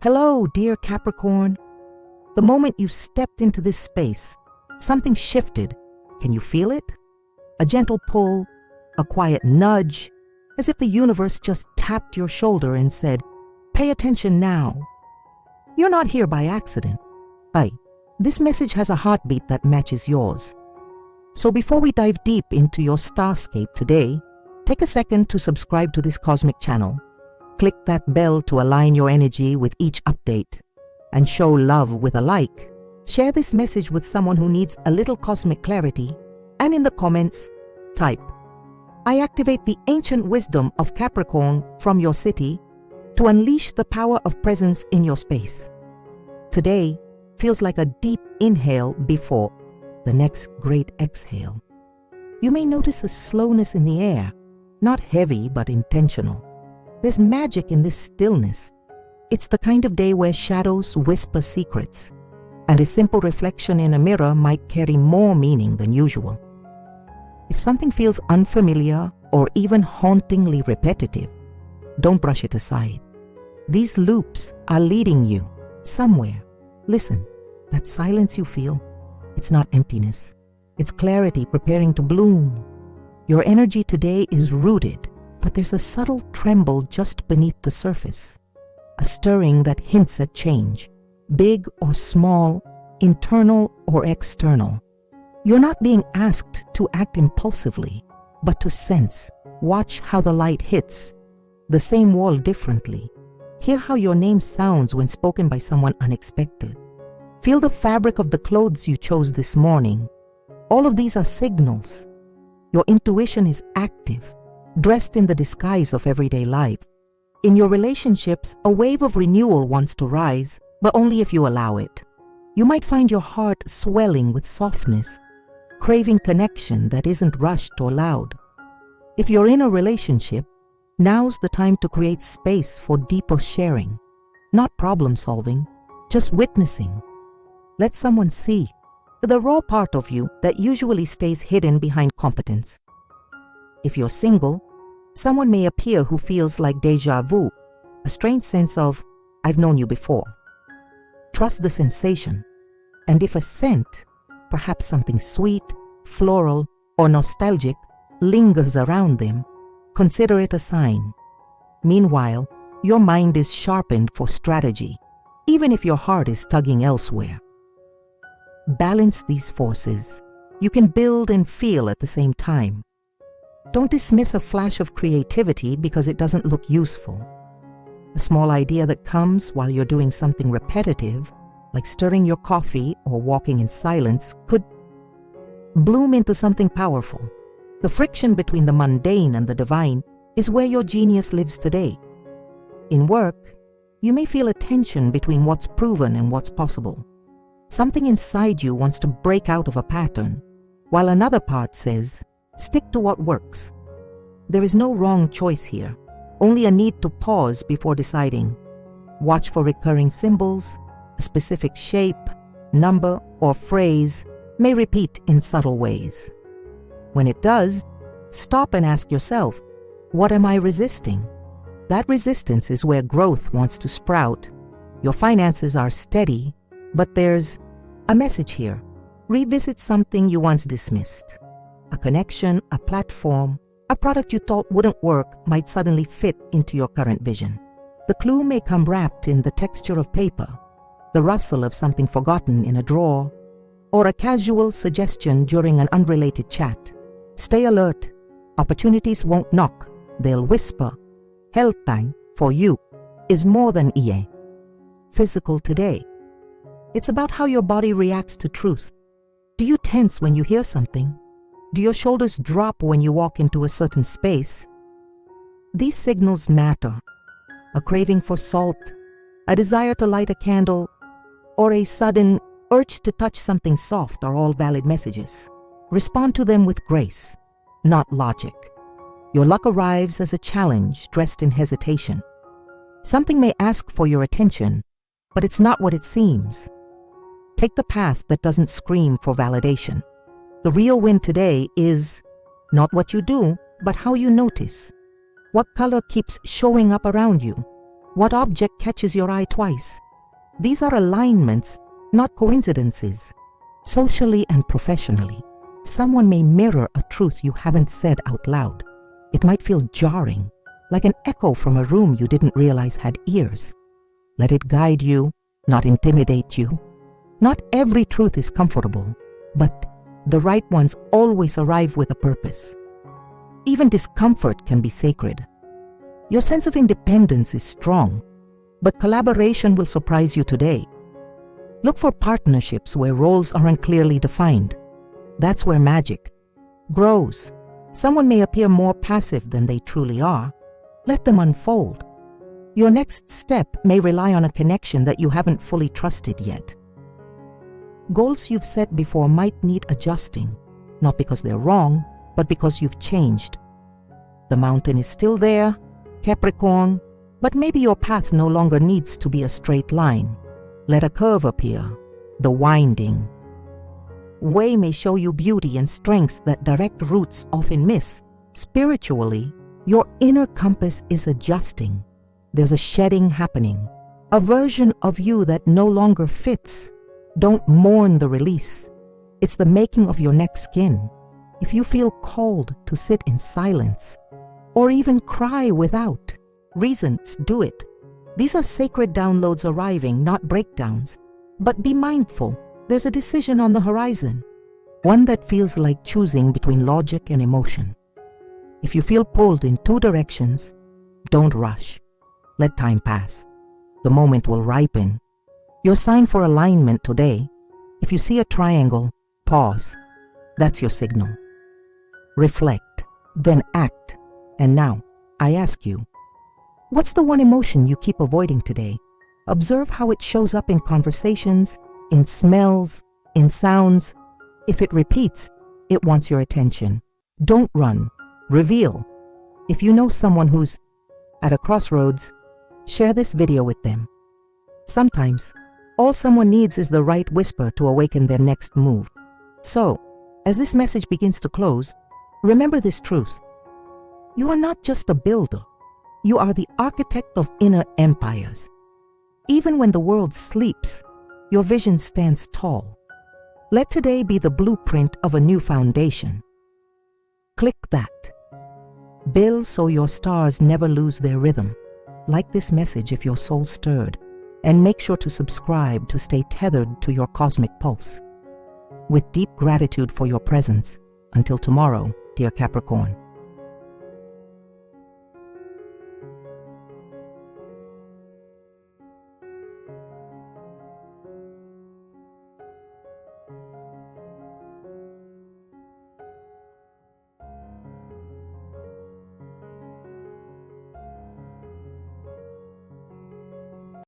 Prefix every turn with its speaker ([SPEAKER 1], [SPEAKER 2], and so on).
[SPEAKER 1] Hello, dear Capricorn. The moment you stepped into this space, something shifted. Can you feel it? A gentle pull, a quiet nudge, as if the universe just tapped your shoulder and said, pay attention now. You're not here by accident. This message has a heartbeat that matches yours. So before we dive deep into your starscape today, take a second to subscribe to this cosmic channel. Click that bell to align your energy with each update and show love with a like. Share this message with someone who needs a little cosmic clarity, and in the comments, type, I activate the ancient wisdom of Capricorn from your city to unleash the power of presence in your space. Today feels like a deep inhale before the next great exhale. You may notice a slowness in the air, not heavy but intentional. There's magic in this stillness. It's the kind of day where shadows whisper secrets, and a simple reflection in a mirror might carry more meaning than usual. If something feels unfamiliar or even hauntingly repetitive, don't brush it aside. These loops are leading you somewhere. Listen, that silence you feel, it's not emptiness. It's clarity preparing to bloom. Your energy today is rooted, but there's a subtle tremble just beneath the surface. A stirring that hints at change, big or small, internal or external. You're not being asked to act impulsively, but to sense. Watch how the light hits the same wall differently. Hear how your name sounds when spoken by someone unexpected. Feel the fabric of the clothes you chose this morning. All of these are signals. Your intuition is active, dressed in the disguise of everyday life. In your relationships, a wave of renewal wants to rise, but only if you allow it. You might find your heart swelling with softness, craving connection that isn't rushed or loud. If you're in a relationship, now's the time to create space for deeper sharing, not problem solving, just witnessing. Let someone see the raw part of you that usually stays hidden behind competence. If you're single, someone may appear who feels like deja vu, a strange sense of, I've known you before. Trust the sensation, and if a scent, perhaps something sweet, floral, or nostalgic, lingers around them, consider it a sign. Meanwhile, your mind is sharpened for strategy, even if your heart is tugging elsewhere. Balance these forces. You can build and feel at the same time. Don't dismiss a flash of creativity because it doesn't look useful. A small idea that comes while you're doing something repetitive, like stirring your coffee or walking in silence, could bloom into something powerful. The friction between the mundane and the divine is where your genius lives today. In work, you may feel a tension between what's proven and what's possible. Something inside you wants to break out of a pattern, while another part says, stick to what works. There is no wrong choice here, only a need to pause before deciding. Watch for recurring symbols. A specific shape, number, or phrase may repeat in subtle ways. When it does, stop and ask yourself, what am I resisting? That resistance is where growth wants to sprout. Your finances are steady, but there's a message here. Revisit something you once dismissed. A connection, a platform, a product you thought wouldn't work might suddenly fit into your current vision. The clue may come wrapped in the texture of paper, the rustle of something forgotten in a drawer, or a casual suggestion during an unrelated chat. Stay alert. Opportunities won't knock, they'll whisper. Health time for you is more than EA. Physical today. It's about how your body reacts to truth. Do you tense when you hear something? Do your shoulders drop when you walk into a certain space? These signals matter. A craving for salt, a desire to light a candle, or a sudden urge to touch something soft are all valid messages. Respond to them with grace, not logic. Your luck arrives as a challenge dressed in hesitation. Something may ask for your attention, but it's not what it seems. Take the path that doesn't scream for validation. The real win today is not what you do, but how you notice. What color keeps showing up around you? What object catches your eye twice? These are alignments, not coincidences. Socially and professionally, someone may mirror a truth you haven't said out loud. It might feel jarring, like an echo from a room you didn't realize had ears. Let it guide you, not intimidate you. Not every truth is comfortable, but the right ones always arrive with a purpose. Even discomfort can be sacred. Your sense of independence is strong, but collaboration will surprise you today. Look for partnerships where roles aren't clearly defined. That's where magic grows. Someone may appear more passive than they truly are. Let them unfold. Your next step may rely on a connection that you haven't fully trusted yet. Goals you've set before might need adjusting, not because they're wrong, but because you've changed. The mountain is still there, Capricorn, but maybe your path no longer needs to be a straight line. Let a curve appear, the winding way may show you beauty and strengths that direct routes often miss. Spiritually, your inner compass is adjusting. There's a shedding happening, a version of you that no longer fits. Don't mourn the release. It's the making of your next skin. If you feel called to sit in silence, or even cry without reasons, do it. These are sacred downloads arriving, not breakdowns. But be mindful, there's a decision on the horizon, one that feels like choosing between logic and emotion. If you feel pulled in two directions, don't rush. Let time pass. The moment will ripen. Your sign for alignment today, if you see a triangle, pause. That's your signal. Reflect, then act. And now, I ask you, what's the one emotion you keep avoiding today? Observe how it shows up in conversations, in smells, in sounds. If it repeats, it wants your attention. Don't run. Reveal. If you know someone who's at a crossroads, share this video with them. Sometimes, all someone needs is the right whisper to awaken their next move. So, as this message begins to close, remember this truth. You are not just a builder. You are the architect of inner empires. Even when the world sleeps, your vision stands tall. Let today be the blueprint of a new foundation. Click that. Build so your stars never lose their rhythm. Like this message if your soul stirred, and make sure to subscribe to stay tethered to your cosmic pulse. With deep gratitude for your presence, until tomorrow, dear Capricorn.